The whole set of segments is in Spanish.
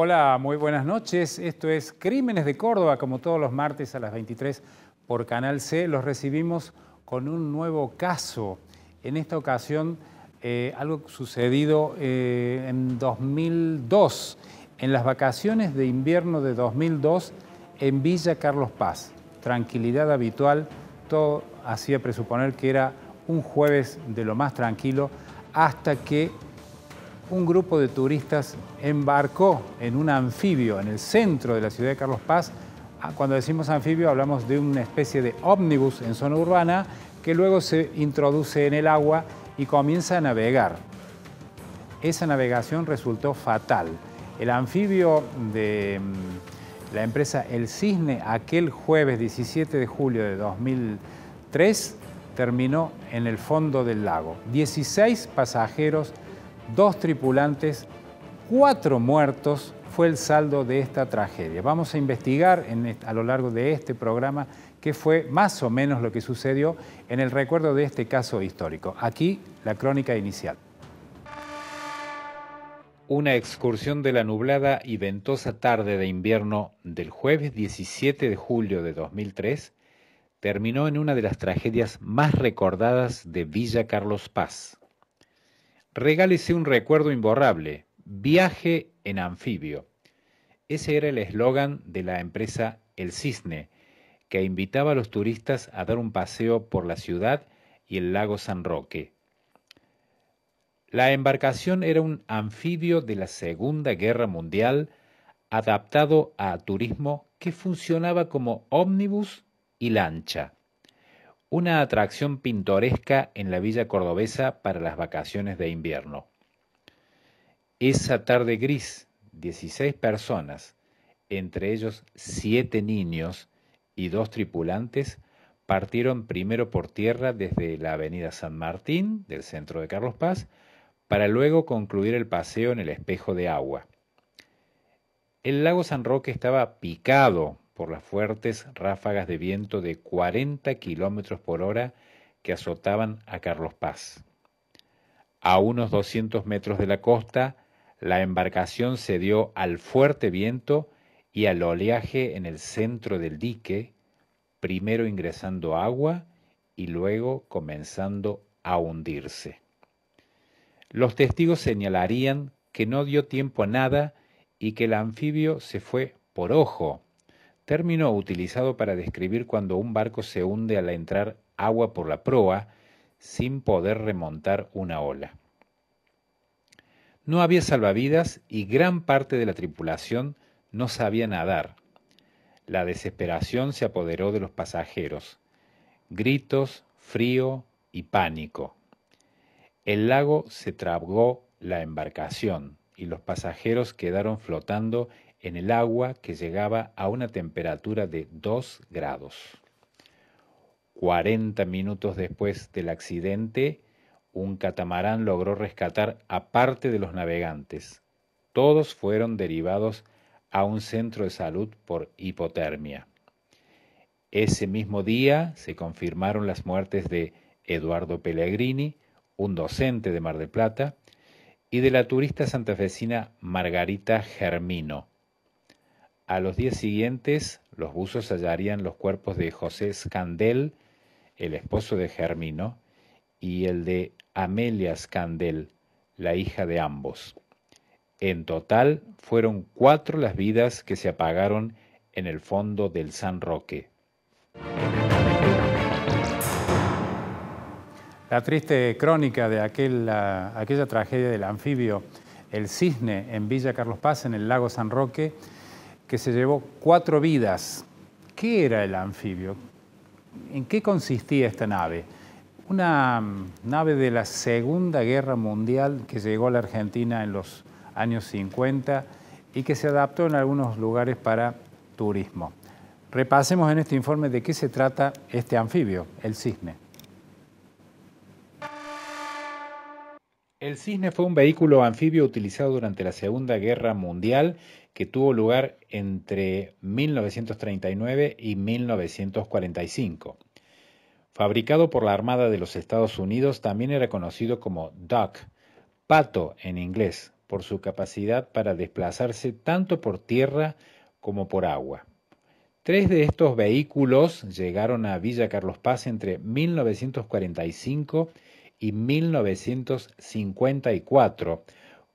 Hola, muy buenas noches. Esto es Crímenes de Córdoba, como todos los martes a las 23 por Canal C. Los recibimos con un nuevo caso. En esta ocasión, algo sucedido en 2002, en las vacaciones de invierno de 2002 en Villa Carlos Paz. Tranquilidad habitual, todo hacía presuponer que era un jueves de lo más tranquilo, hasta que un grupo de turistas embarcó en un anfibio en el centro de la ciudad de Carlos Paz. Cuando decimos anfibio hablamos de una especie de ómnibus en zona urbana que luego se introduce en el agua y comienza a navegar. Esa navegación resultó fatal. El anfibio de la empresa El Cisne, aquel jueves 17 de julio de 2003, terminó en el fondo del lago. 16 pasajeros, 2 tripulantes, 4 muertos fue el saldo de esta tragedia. Vamos a investigar a lo largo de este programa qué fue más o menos lo que sucedió en el recuerdo de este caso histórico. Aquí la crónica inicial. Una excursión de la nublada y ventosa tarde de invierno del jueves 17 de julio de 2003 terminó en una de las tragedias más recordadas de Villa Carlos Paz. Regálese un recuerdo imborrable, viaje en anfibio. Ese era el eslogan de la empresa El Cisne, que invitaba a los turistas a dar un paseo por la ciudad y el lago San Roque. La embarcación era un anfibio de la Segunda Guerra Mundial adaptado a turismo que funcionaba como ómnibus y lancha. Una atracción pintoresca en la villa cordobesa para las vacaciones de invierno. Esa tarde gris, 16 personas, entre ellos 7 niños y 2 tripulantes, partieron primero por tierra desde la avenida San Martín, del centro de Carlos Paz, para luego concluir el paseo en el espejo de agua. El lago San Roque estaba picado por las fuertes ráfagas de viento de 40 kilómetros por hora que azotaban a Carlos Paz. A unos 200 metros de la costa, la embarcación cedió al fuerte viento y al oleaje en el centro del dique, primero ingresando agua y luego comenzando a hundirse. Los testigos señalarían que no dio tiempo a nada y que el anfibio se fue por ojo, término utilizado para describir cuando un barco se hunde al entrar agua por la proa sin poder remontar una ola. No había salvavidas y gran parte de la tripulación no sabía nadar. La desesperación se apoderó de los pasajeros. Gritos, frío y pánico. El lago se tragó la embarcación y los pasajeros quedaron flotando en el agua que llegaba a una temperatura de 2 grados. 40 minutos después del accidente, un catamarán logró rescatar a parte de los navegantes. Todos fueron derivados a un centro de salud por hipotermia. Ese mismo día se confirmaron las muertes de Eduardo Pellegrini, un docente de Mar del Plata, y de la turista santafesina Margarita Germino. A los días siguientes, los buzos hallarían los cuerpos de José Scandel, el esposo de Germino, y el de Amelia Scandel, la hija de ambos. En total, fueron 4 las vidas que se apagaron en el fondo del San Roque. La triste crónica de aquella tragedia del anfibio El Cisne en Villa Carlos Paz, en el lago San Roque, que se llevó 4 vidas. ¿Qué era el anfibio? ¿En qué consistía esta nave? Una nave de la Segunda Guerra Mundial que llegó a la Argentina en los años 50 y que se adaptó en algunos lugares para turismo. Repasemos en este informe de qué se trata este anfibio, el Cisne. El Cisne fue un vehículo anfibio utilizado durante la Segunda Guerra Mundial que tuvo lugar entre 1939 y 1945. Fabricado por la Armada de los Estados Unidos, también era conocido como Duck, pato en inglés, por su capacidad para desplazarse tanto por tierra como por agua. 3 de estos vehículos llegaron a Villa Carlos Paz entre 1945 y 1954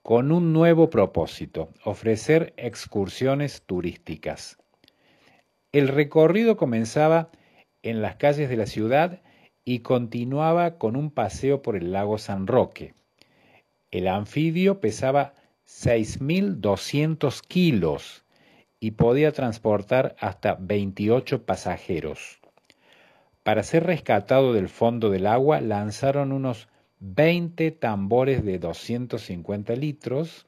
con un nuevo propósito: ofrecer excursiones turísticas. El recorrido comenzaba en las calles de la ciudad y continuaba con un paseo por el lago San Roque. El anfibio pesaba 6.200 kilos y podía transportar hasta 28 pasajeros. Para ser rescatado del fondo del agua, lanzaron unos 20 tambores de 250 litros.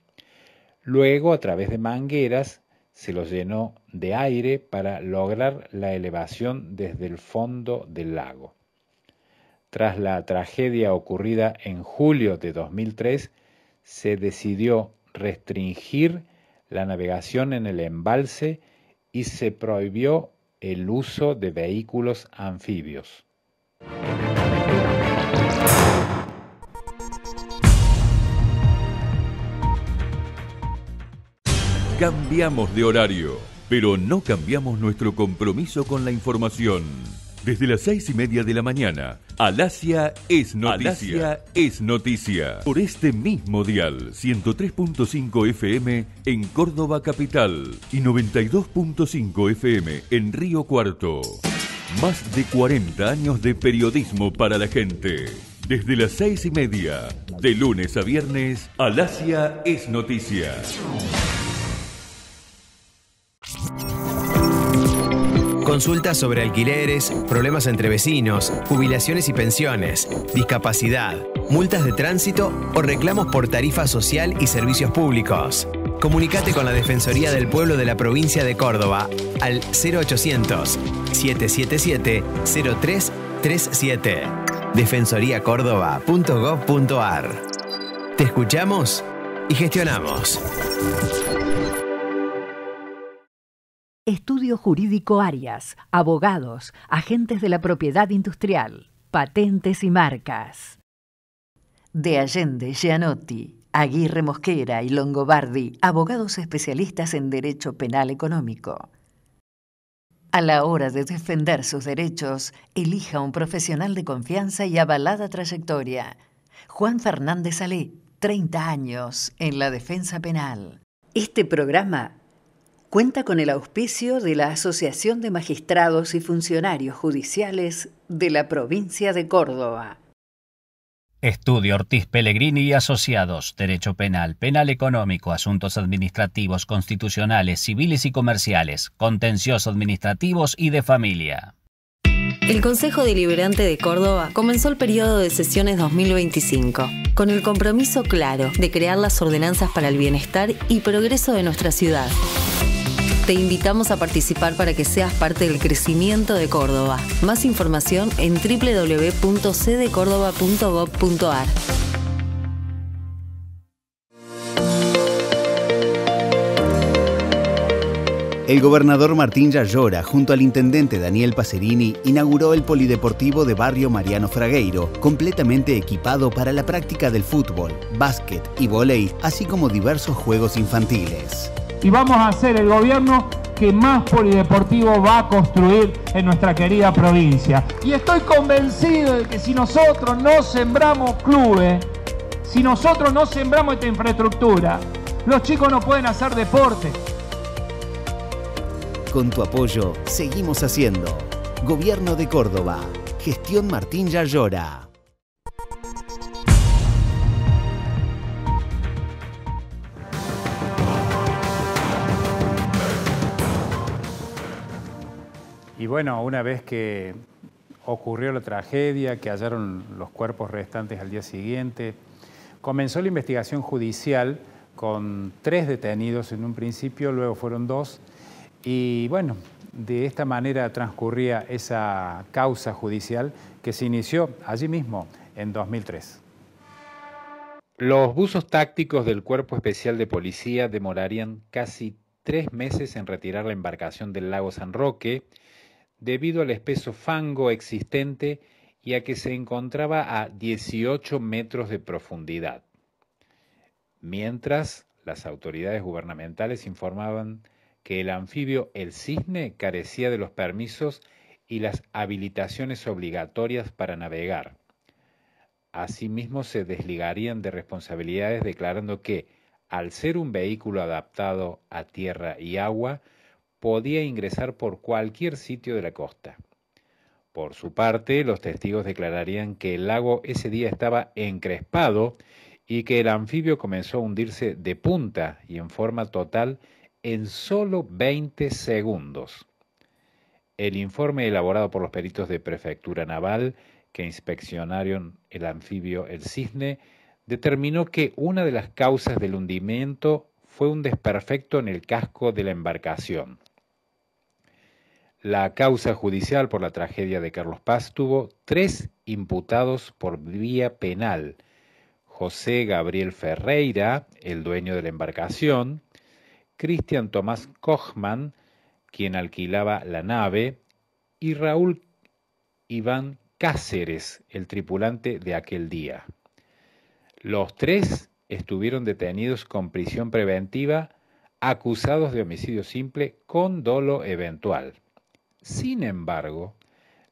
Luego, a través de mangueras, se los llenó de aire para lograr la elevación desde el fondo del lago. Tras la tragedia ocurrida en julio de 2003, se decidió restringir la navegación en el embalse y se prohibió el uso de vehículos anfibios. Cambiamos de horario, pero no cambiamos nuestro compromiso con la información. Desde las 6:30 de la mañana, Alasia es noticia. Alasia es noticia. Por este mismo dial, 103.5 FM en Córdoba Capital y 92.5 FM en Río Cuarto. Más de 40 años de periodismo para la gente. Desde las 6:30, de lunes a viernes, Alasia es noticia. Consultas sobre alquileres, problemas entre vecinos, jubilaciones y pensiones, discapacidad, multas de tránsito o reclamos por tarifa social y servicios públicos. Comunicate con la Defensoría del Pueblo de la provincia de Córdoba al 0800-777-0337. defensoriacórdoba.gov.ar. Te escuchamos y gestionamos. Estudio Jurídico Arias, abogados, agentes de la propiedad industrial, patentes y marcas. De Allende, Gianotti, Aguirre Mosquera y Longobardi, abogados especialistas en derecho penal económico. A la hora de defender sus derechos, elija un profesional de confianza y avalada trayectoria. Juan Fernández Salé, 30 años en la defensa penal. Este programa cuenta con el auspicio de la Asociación de Magistrados y Funcionarios Judiciales de la provincia de Córdoba. Estudio Ortiz Pellegrini y Asociados. Derecho penal, penal económico, asuntos administrativos, constitucionales, civiles y comerciales, contencioso administrativos y de familia. El Consejo Deliberante de Córdoba comenzó el periodo de sesiones 2025, con el compromiso claro de crear las ordenanzas para el bienestar y progreso de nuestra ciudad. Te invitamos a participar para que seas parte del crecimiento de Córdoba. Más información en www.cdecórdoba.gov.ar. El gobernador Martín Yayora, junto al intendente Daniel Pacerini, inauguró el polideportivo de Barrio Mariano Fragueiro, completamente equipado para la práctica del fútbol, básquet y vóley, así como diversos juegos infantiles. Y vamos a ser el gobierno que más polideportivo va a construir en nuestra querida provincia. Y estoy convencido de que si nosotros no sembramos clubes, si nosotros no sembramos esta infraestructura, los chicos no pueden hacer deporte. Con tu apoyo, seguimos haciendo. Gobierno de Córdoba. Gestión Martín Yayora. Y bueno, una vez que ocurrió la tragedia, que hallaron los cuerpos restantes al día siguiente, comenzó la investigación judicial con 3 detenidos en un principio, luego fueron 2, y bueno, de esta manera transcurría esa causa judicial que se inició allí mismo en 2003. Los buzos tácticos del Cuerpo Especial de Policía demorarían casi 3 meses en retirar la embarcación del lago San Roque, debido al espeso fango existente y a que se encontraba a 18 metros de profundidad. mientras las autoridades gubernamentales informaban que el anfibio El Cisne carecía de los permisos y las habilitaciones obligatorias para navegar. Asimismo, se desligarían de responsabilidades declarando que, al ser un vehículo adaptado a tierra y agua, podía ingresar por cualquier sitio de la costa. Por su parte, los testigos declararían que el lago ese día estaba encrespado y que el anfibio comenzó a hundirse de punta y en forma total en solo 20 segundos. El informe elaborado por los peritos de Prefectura Naval que inspeccionaron el anfibio El Cisne determinó que una de las causas del hundimiento fue un desperfecto en el casco de la embarcación. La causa judicial por la tragedia de Carlos Paz tuvo 3 imputados por vía penal: José Gabriel Ferreira, el dueño de la embarcación; Cristian Tomás Kochman, quien alquilaba la nave; y Raúl Iván Cáceres, el tripulante de aquel día. Los 3 estuvieron detenidos con prisión preventiva, acusados de homicidio simple con dolo eventual. Sin embargo,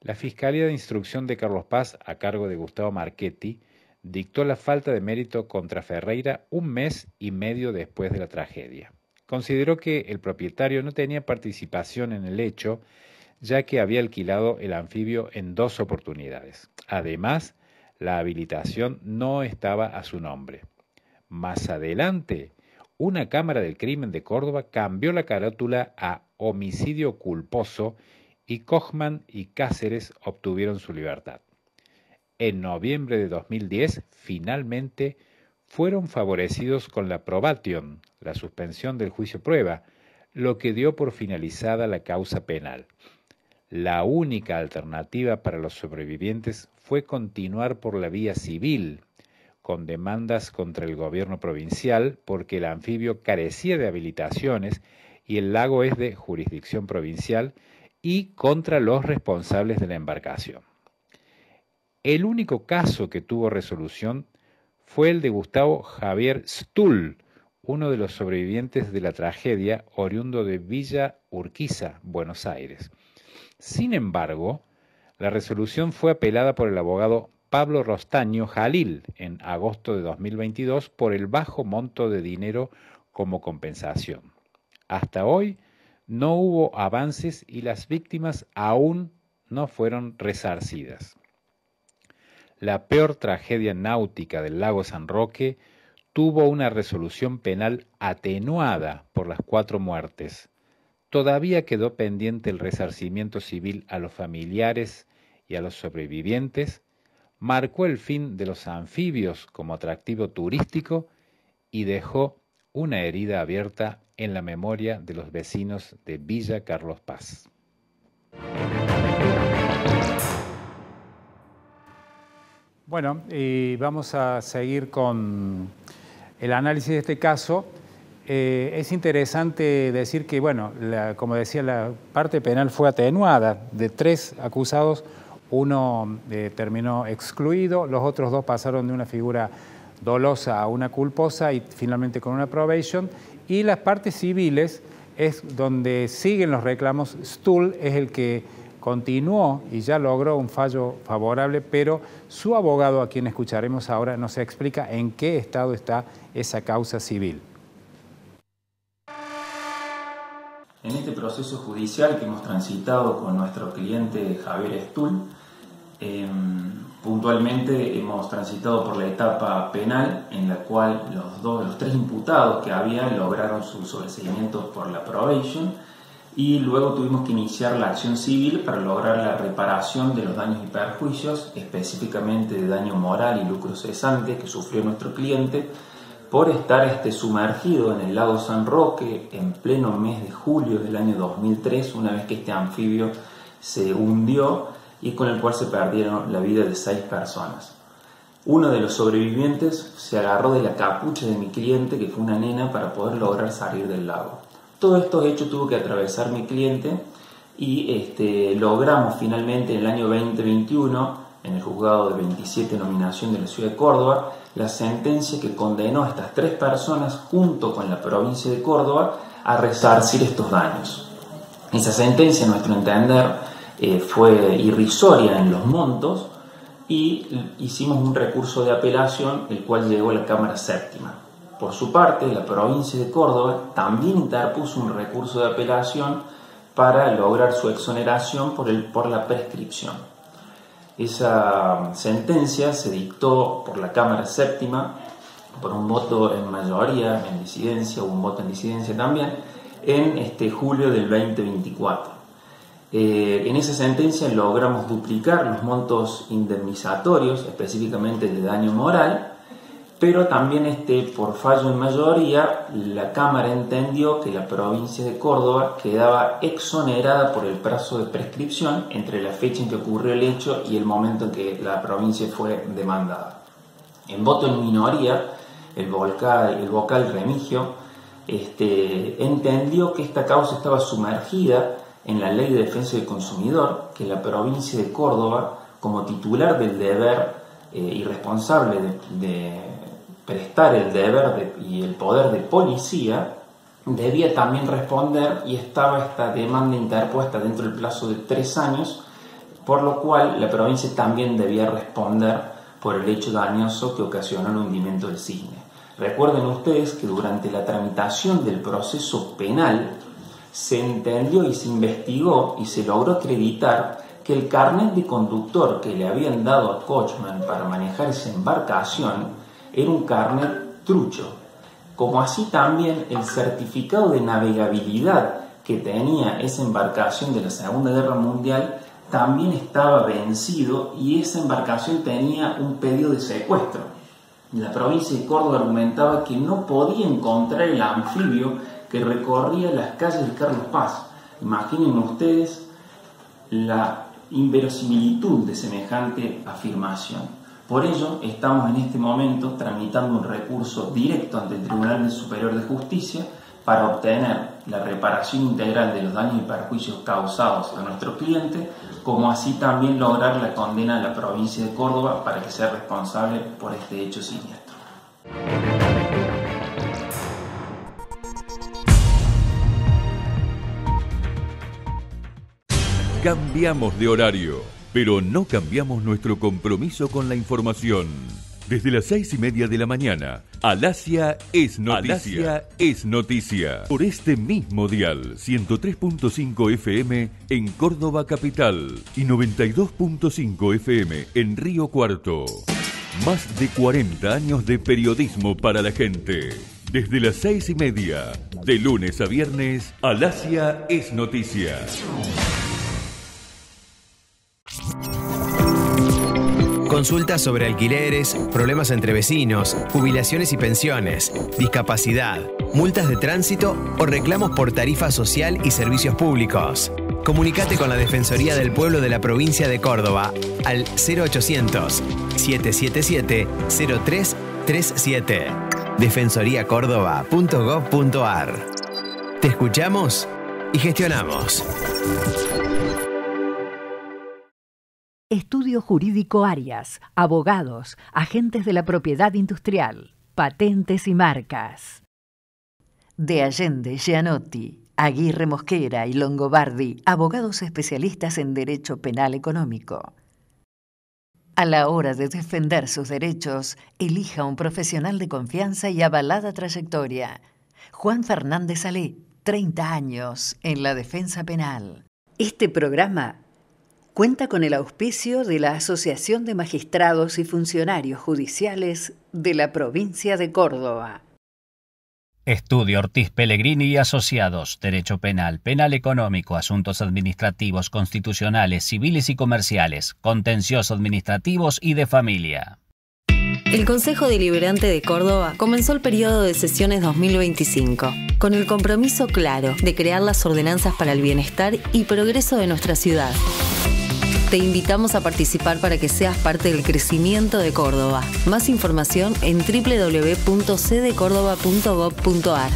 la Fiscalía de Instrucción de Carlos Paz, a cargo de Gustavo Marchetti, dictó la falta de mérito contra Ferreira 1 mes y medio después de la tragedia. Consideró que el propietario no tenía participación en el hecho, ya que había alquilado el anfibio en 2 oportunidades. Además, la habilitación no estaba a su nombre. Más adelante, una Cámara del Crimen de Córdoba cambió la carátula a homicidio culposo y Kochman y Cáceres obtuvieron su libertad. En noviembre de 2010, finalmente, fueron favorecidos con la probation, la suspensión del juicio prueba, lo que dio por finalizada la causa penal. La única alternativa para los sobrevivientes fue continuar por la vía civil, con demandas contra el gobierno provincial porque el anfibio carecía de habilitaciones y el lago es de jurisdicción provincial, y contra los responsables de la embarcación. El único caso que tuvo resolución fue el de Gustavo Javier Stull, uno de los sobrevivientes de la tragedia, oriundo de Villa Urquiza, Buenos Aires. Sin embargo, la resolución fue apelada por el abogado Pablo Rostaño Jalil en agosto de 2022 por el bajo monto de dinero como compensación. Hasta hoy no hubo avances y las víctimas aún no fueron resarcidas. La peor tragedia náutica del lago San Roque tuvo una resolución penal atenuada por las 4 muertes. Todavía quedó pendiente el resarcimiento civil a los familiares y a los sobrevivientes, marcó el fin de los anfibios como atractivo turístico y dejó una herida abierta en la memoria de los vecinos de Villa Carlos Paz. Bueno, y vamos a seguir con el análisis de este caso. Es interesante decir que, bueno, como decía, la parte penal fue atenuada. De 3 acusados, 1 terminó excluido, los otros 2 pasaron de una figura dolosa a una culposa y finalmente con una probation. Y las partes civiles es donde siguen los reclamos. Stull es el que continuó y ya logró un fallo favorable, pero su abogado, a quien escucharemos ahora, nos explica en qué estado está esa causa civil. En este proceso judicial que hemos transitado con nuestro cliente Javier Stull, puntualmente hemos transitado por la etapa penal en la cual los 3 imputados que había lograron su sobreseimiento por la probation y luego tuvimos que iniciar la acción civil para lograr la reparación de los daños y perjuicios, específicamente de daño moral y lucro cesante que sufrió nuestro cliente por estar sumergido en el lago San Roque en pleno mes de julio del año 2003, una vez que este anfibio se hundió y con el cual se perdieron la vida de 6 personas. Uno de los sobrevivientes se agarró de la capucha de mi cliente, que fue una nena, para poder lograr salir del lago. Todos estos hechos tuvo que atravesar mi cliente y logramos finalmente en el año 2021 en el juzgado de 27 nominación de la ciudad de Córdoba, la sentencia que condenó a estas 3 personas junto con la provincia de Córdoba a resarcir estos daños. Esa sentencia, a nuestro entender, fue irrisoria en los montos y hicimos un recurso de apelación, el cual llegó a la Cámara Séptima. Por su parte, la provincia de Córdoba también interpuso un recurso de apelación para lograr su exoneración por la prescripción. Esa sentencia se dictó por la Cámara Séptima por un voto en mayoría, en disidencia, hubo un voto en disidencia también, en julio del 2024. En esa sentencia logramos duplicar los montos indemnizatorios, específicamente de daño moral, pero también por fallo en mayoría la Cámara entendió que la provincia de Córdoba quedaba exonerada por el plazo de prescripción entre la fecha en que ocurrió el hecho y el momento en que la provincia fue demandada. En voto en minoría, el vocal Remigio entendió que esta causa estaba sumergida en la Ley de Defensa del Consumidor, que la provincia de Córdoba, como titular del deber y responsable de prestar el deber y el poder de policía, debía también responder, y estaba esta demanda interpuesta dentro del plazo de 3 años, por lo cual la provincia también debía responder por el hecho dañoso que ocasionó el hundimiento del Cisne. Recuerden ustedes que durante la tramitación del proceso penal se entendió y se investigó y se logró acreditar que el carnet de conductor que le habían dado a Kochman para manejar esa embarcación era un carnet trucho, como así también el certificado de navegabilidad que tenía esa embarcación de la Segunda Guerra Mundial también estaba vencido y esa embarcación tenía un pedido de secuestro. La provincia de Córdoba argumentaba que no podía encontrar el anfibio que recorría las calles de Carlos Paz. Imaginen ustedes la inverosimilitud de semejante afirmación. Por ello, estamos en este momento tramitando un recurso directo ante el Tribunal Superior de Justicia para obtener la reparación integral de los daños y perjuicios causados a nuestro cliente, como así también lograr la condena de la provincia de Córdoba para que sea responsable por este hecho siniestro. Cambiamos de horario, pero no cambiamos nuestro compromiso con la información. Desde las 6:30 de la mañana, Alasia es noticia. Alasia es noticia. Por este mismo dial, 103.5 FM en Córdoba Capital y 92.5 FM en Río Cuarto. Más de 40 años de periodismo para la gente. Desde las 6:30, de lunes a viernes, Alasia es noticia. Consultas sobre alquileres, problemas entre vecinos, jubilaciones y pensiones, discapacidad, multas de tránsito o reclamos por tarifa social y servicios públicos. Comunicate con la Defensoría del Pueblo de la provincia de Córdoba al 0800-777-0337. defensoriacórdoba.gov.ar. Te escuchamos y gestionamos. Estudio Jurídico Arias, abogados, agentes de la propiedad industrial, patentes y marcas. De Allende, Gianotti, Aguirre Mosquera y Longobardi, abogados especialistas en derecho penal económico. A la hora de defender sus derechos, elija un profesional de confianza y avalada trayectoria. Juan Fernández Salé, 30 años en la defensa penal. Este programa cuenta con el auspicio de la Asociación de Magistrados y Funcionarios Judiciales de la provincia de Córdoba. Estudio Ortiz Pellegrini y Asociados, Derecho Penal, Penal Económico, Asuntos Administrativos, Constitucionales, Civiles y Comerciales, Contencioso Administrativos y de Familia. El Consejo Deliberante de Córdoba comenzó el periodo de sesiones 2025, con el compromiso claro de crear las ordenanzas para el bienestar y progreso de nuestra ciudad. Te invitamos a participar para que seas parte del crecimiento de Córdoba. Más información en www.cdecórdoba.gov.ar.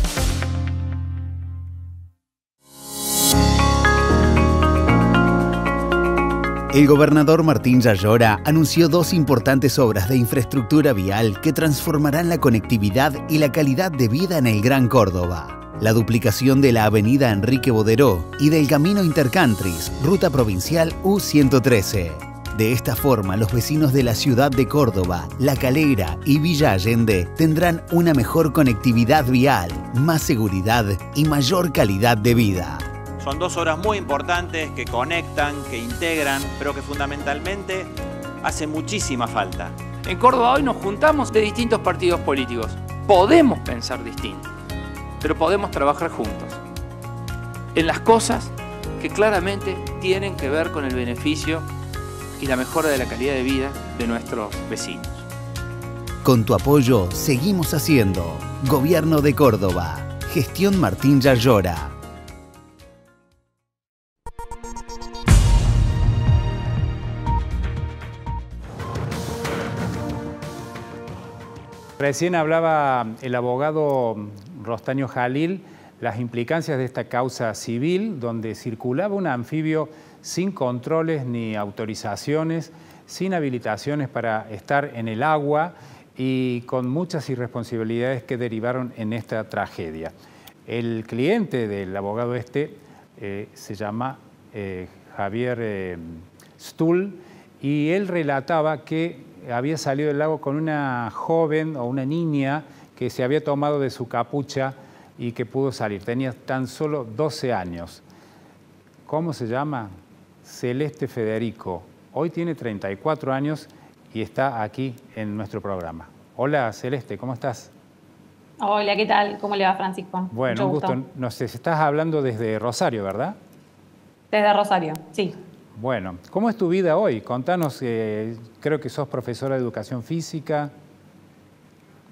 El gobernador Martín Yayora anunció 2 importantes obras de infraestructura vial que transformarán la conectividad y la calidad de vida en el Gran Córdoba. La duplicación de la avenida Enrique Boderó y del camino Intercountries, ruta provincial U113. De esta forma, los vecinos de la ciudad de Córdoba, La Calera y Villa Allende tendrán una mejor conectividad vial, más seguridad y mayor calidad de vida. Son 2 obras muy importantes que conectan, que integran, pero que fundamentalmente hacen muchísima falta. En Córdoba hoy nos juntamos de distintos partidos políticos. Podemos pensar distinto, pero podemos trabajar juntos en las cosas que claramente tienen que ver con el beneficio y la mejora de la calidad de vida de nuestros vecinos. Con tu apoyo, seguimos haciendo Gobierno de Córdoba. Gestión Martín Yayora. Recién hablaba el abogado Rostaño Jalil las implicancias de esta causa civil, donde circulaba un anfibio sin controles ni autorizaciones, sin habilitaciones para estar en el agua y con muchas irresponsabilidades que derivaron en esta tragedia. El cliente del abogado se llama Javier Stull, y él relataba que había salido del lago con una joven o una niña que se había tomado de su capucha y que pudo salir. Tenía tan solo 12 años. ¿Cómo se llama? Celeste Federico. Hoy tiene 34 años y está aquí en nuestro programa. Hola Celeste, ¿cómo estás? Hola, ¿qué tal? ¿Cómo le va, Francisco? Bueno, un gusto. No sé, estás hablando desde Rosario, ¿verdad? Desde Rosario, sí. Bueno, ¿cómo es tu vida hoy? Contanos, creo que sos profesora de educación física.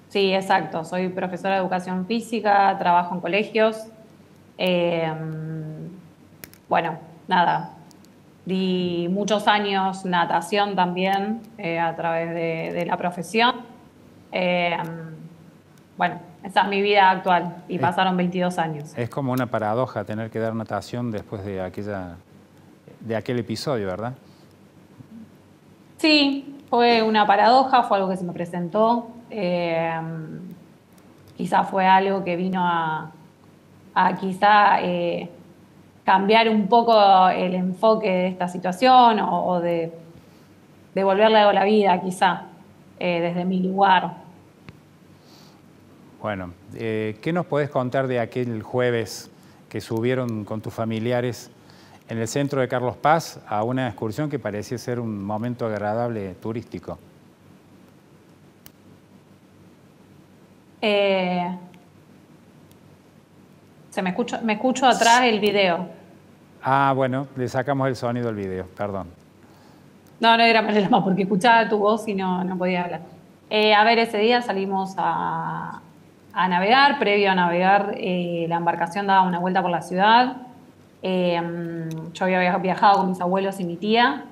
Sí, exacto. Soy profesora de educación física, trabajo en colegios. Bueno, nada. Di muchos años natación también a través de la profesión. Bueno, esa es mi vida actual y pasaron 22 años. Es como una paradoja tener que dar natación después de aquel episodio, ¿verdad? Sí, fue una paradoja, fue algo que se me presentó. Quizá fue algo que vino a cambiar un poco el enfoque de esta situación o de devolverle algo a la vida, quizá, desde mi lugar. Bueno, ¿qué nos podés contar de aquel jueves que subieron con tus familiares en el centro de Carlos Paz a una excursión que parecía ser un momento agradable turístico? Me escucho atrás el video. Ah, bueno, le sacamos el sonido al video, perdón. No era problema porque escuchaba tu voz y no podía hablar. A ver, ese día salimos a navegar. Previo a navegar, la embarcación daba una vuelta por la ciudad. Yo había viajado con mis abuelos y mi tía.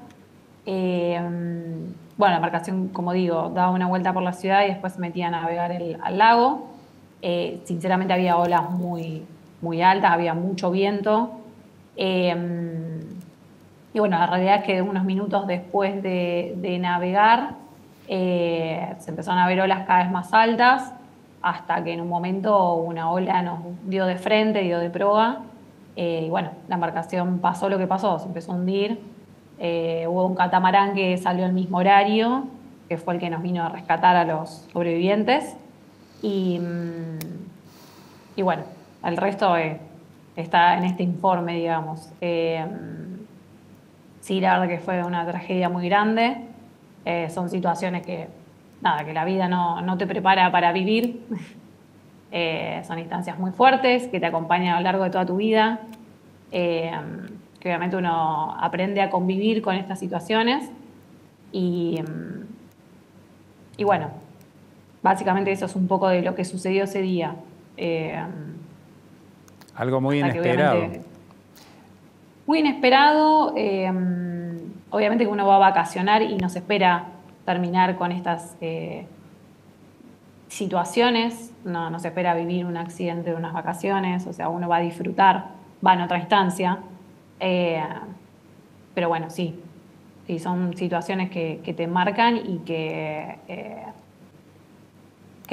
Bueno, la embarcación, como digo, daba una vuelta por la ciudad y después se metía a navegar al lago. Sinceramente había olas muy, muy altas, había mucho viento. Y bueno, la realidad es que unos minutos después de navegar se empezaron a ver olas cada vez más altas, hasta que en un momento una ola nos dio de frente, dio de proa. Y bueno, la embarcación pasó lo que pasó, se empezó a hundir. Hubo un catamarán que salió al mismo horario, que fue el que nos vino a rescatar a los sobrevivientes. Y bueno, el resto está en este informe, digamos. Sí, la verdad que fue una tragedia muy grande. Son situaciones que la vida no te prepara para vivir. Son instancias muy fuertes que te acompañan a lo largo de toda tu vida. Que obviamente uno aprende a convivir con estas situaciones. Y bueno, básicamente eso es un poco de lo que sucedió ese día. Algo muy inesperado. Muy inesperado. Obviamente que uno va a vacacionar y no se espera terminar con estas situaciones. No se espera vivir un accidente de unas vacaciones. O sea, uno va a disfrutar, va en otra instancia. Pero bueno, sí. sí, son situaciones que te marcan y que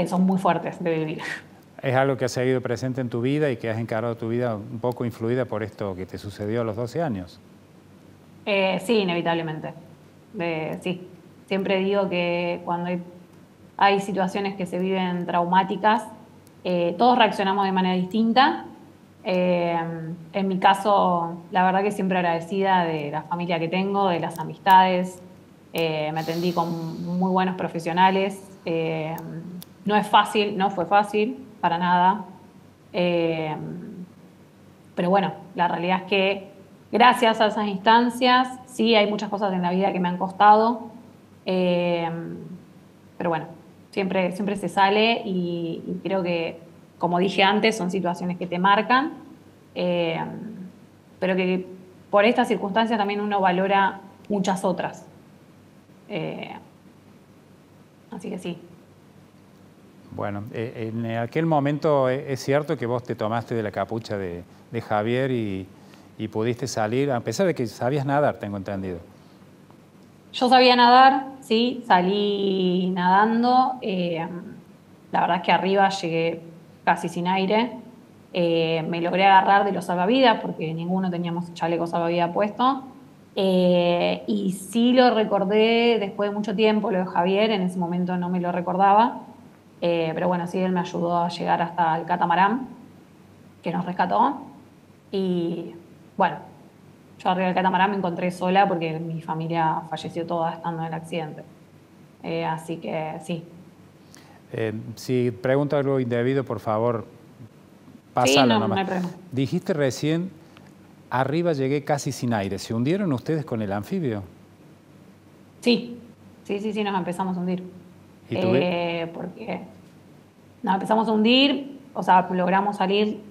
son muy fuertes de vivir. ¿Es algo que ha seguido presente en tu vida y que has encarado tu vida un poco influida por esto que te sucedió a los 12 años? Sí, inevitablemente. Sí. Siempre digo que cuando hay situaciones que se viven traumáticas, todos reaccionamos de manera distinta. En mi caso, la verdad que siempre agradecida de la familia que tengo, de las amistades. Me atendí con muy buenos profesionales. No es fácil, no fue fácil, para nada. Pero bueno, la realidad es que gracias a esas instancias, sí, hay muchas cosas en la vida que me han costado. Pero bueno, siempre se sale y creo que, como dije antes, son situaciones que te marcan, pero que por estas circunstancias también uno valora muchas otras. Así que sí. Bueno, en aquel momento es cierto que vos te tomaste de la capucha de Javier y pudiste salir, a pesar de que sabías nadar, tengo entendido. Yo sabía nadar, sí, salí nadando. La verdad es que arriba llegué casi sin aire. Me logré agarrar de los salvavidas porque ninguno teníamos chaleco salvavidas puesto. Y sí lo recordé después de mucho tiempo, lo de Javier, en ese momento no me lo recordaba. Pero bueno, sí, él me ayudó a llegar hasta el catamarán, que nos rescató. Y bueno, yo arriba del catamarán me encontré sola porque mi familia falleció toda estando en el accidente. Así que sí. Si pregunto algo indebido, por favor, pásalo nomás. No hay problema. Dijiste recién, arriba llegué casi sin aire. ¿Se hundieron ustedes con el anfibio? Sí, nos empezamos a hundir. ¿Y tú? Porque nos empezamos a hundir, o sea, logramos salir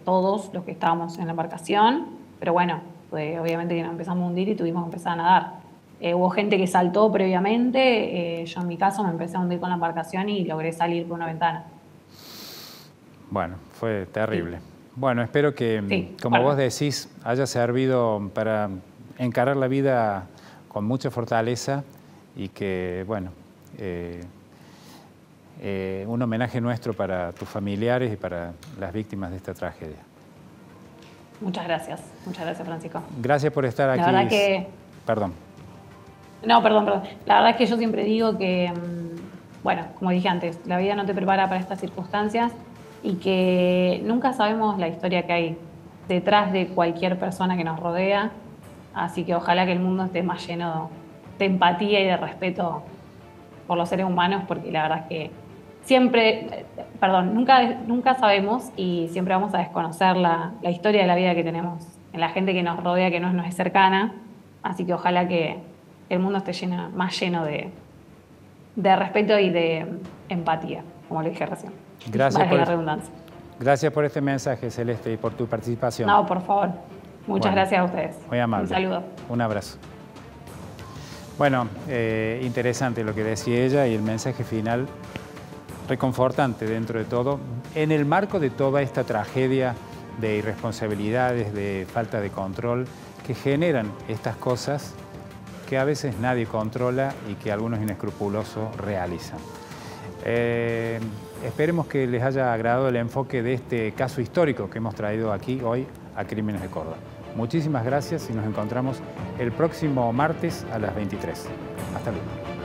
todos los que estábamos en la embarcación, pero bueno, pues obviamente que nos empezamos a hundir y tuvimos que empezar a nadar. Hubo gente que saltó previamente, yo en mi caso me empecé a hundir con la embarcación y logré salir por una ventana. Bueno, fue terrible. Sí. Bueno, espero que, sí, como vos decís, haya servido para encarar la vida con mucha fortaleza y que, bueno, un homenaje nuestro para tus familiares y para las víctimas de esta tragedia. Muchas gracias, Francisco. Gracias por estar aquí. La verdad que... Perdón. No, perdón. La verdad es que yo siempre digo que, bueno, como dije antes, la vida no te prepara para estas circunstancias y que nunca sabemos la historia que hay detrás de cualquier persona que nos rodea, así que ojalá que el mundo esté más lleno de empatía y de respeto por los seres humanos, porque la verdad es que nunca sabemos y siempre vamos a desconocer la historia de la vida que tenemos en la gente que nos rodea, que no es cercana, así que ojalá que el mundo esté más lleno de respeto y de empatía, como le dije recién. Gracias por este mensaje, Celeste, y por tu participación. No, por favor. Muchas gracias a ustedes. Muy amable. Un saludo. Un abrazo. Bueno, interesante lo que decía ella y el mensaje final reconfortante dentro de todo, en el marco de toda esta tragedia de irresponsabilidades, de falta de control, que generan estas cosas que a veces nadie controla y que algunos inescrupulosos realizan. Esperemos que les haya agradado el enfoque de este caso histórico que hemos traído aquí hoy a Crímenes de Córdoba. Muchísimas gracias y nos encontramos el próximo martes a las 23. Hasta luego.